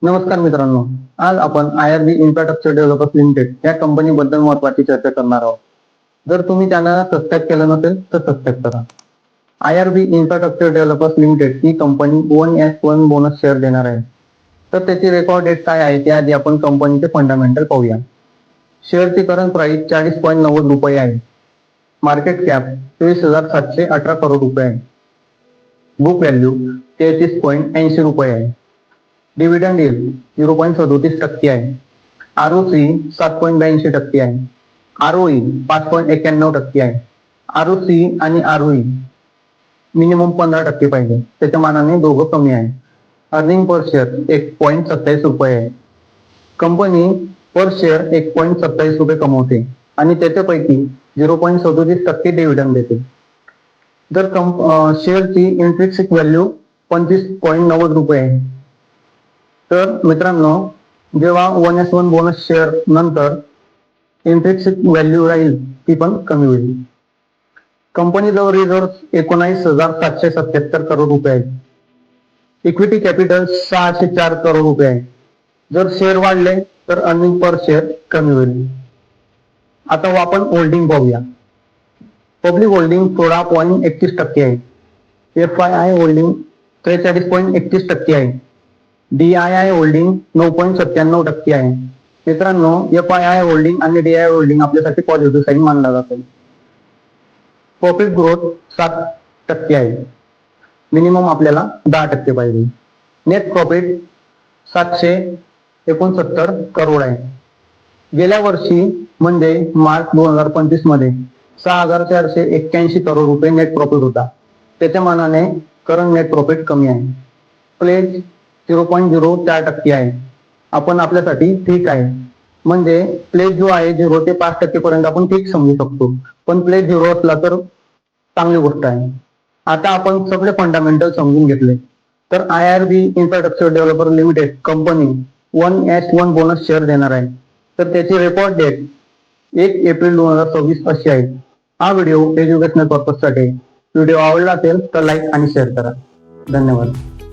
नमस्कार मित्रांनो, आज आपण IRB इन्फ्रास्ट्रक्चर डेव्हलपर्स लिमिटेड या कंपनीबद्दल महत्त्वाची चर्चा करणार आहोत. जर तुम्ही त्यांना सबस्क्राईब केलं नसेल तर सबस्क्राईब करा. IRB इन्फ्रास्ट्रक्चर डेव्हलपर्स लिमिटेड ही कंपनी 1S1 बोनस शेअर देणार आहे. तर त्याची रेकॉर्ड डेट काय आहे त्याआधी आपण कंपनीचे फंडामेंटल पाहूया. शेअरची करंट प्राइस 40.90 रुपये आहे. मार्केट कॅप 23,718 करोड रुपये आहे. बुक व्हॅल्यू 33.80 रुपये आहे. डिव्हिडंड यील्ड 0.37% आहे. ROC 7.82% आहे. ROE 5.91% आहे. ROC आणि ROE मिनिमम 15% पाहिजे, त्याच्या मानाने दोघं कमी आहे. अर्निंग पर शेअर 1.27 रुपये आहे. कंपनी पर शेअर 1.27 रुपये कमवते आणि त्याच्यापैकी 0.37% डिव्हिडंड देते. जर शेअरची इंट्रिन्सिक व्हॅल्यू 25.90 रुपये आहे. तर मित्रांनो, जेव्हा 1S1 बोनस शेअर नंतर इंट्रिन्सिक व्हॅल्यू राहील ती पण कमी होईल. कंपनीजवळ रिझर्व्ह 19,777 करोड रुपये आहेत. इक्विटी कॅपिटल 604 करोड रुपये आहे. जर शेअर वाढले तर अर्निंग पर शेअर कमी होईल. आता आपण होल्डिंग पाहूया. पब्लिक होल्डिंग 16.31% आहे. FII होल्डिंग 43.31% आहे. DII होल्डिंग 9.97% आहे. मित्रांनो, FII होल्डिंग आणि DII होल्डिंग आपल्यासाठी पॉझिटिव्ह साईन मानला जातो. प्रॉफिट ग्रोथ 7% आहे. मिनिमम आपल्याला 10% पाहिजे. नेट प्रॉफिट 769 करोड आहे. गेल्या वर्षी म्हणजे मार्च 2025 मध्ये 6,481 करोड रुपये नेट प्रॉफिट होता. त्याच्या मानाने करंट नेट प्रॉफिट कमी आहे. प्लेज 0.04% आहे. आपण आपल्यासाठी ठीक आहे. म्हणजे प्लेज जो आहे 0 ते 5% पर्यंत आपण ठीक समजू शकतो, पण प्लेज 0 असला तर चांगली गोष्ट आहे. आता आपण सगळे फंडामेंटल समजून घेतले. तर IRB infrastructure developer limited company 1S1 bonus share देणार आहे. तर त्याची रेकॉर्ड डेट 1 एप्रिल 2026 अशी आहे. हा व्हिडिओ एज्युकेशनल पर्पजसाठी. व्हिडिओ आवडला असेल तर लाईक आणि शेअर करा. धन्यवाद.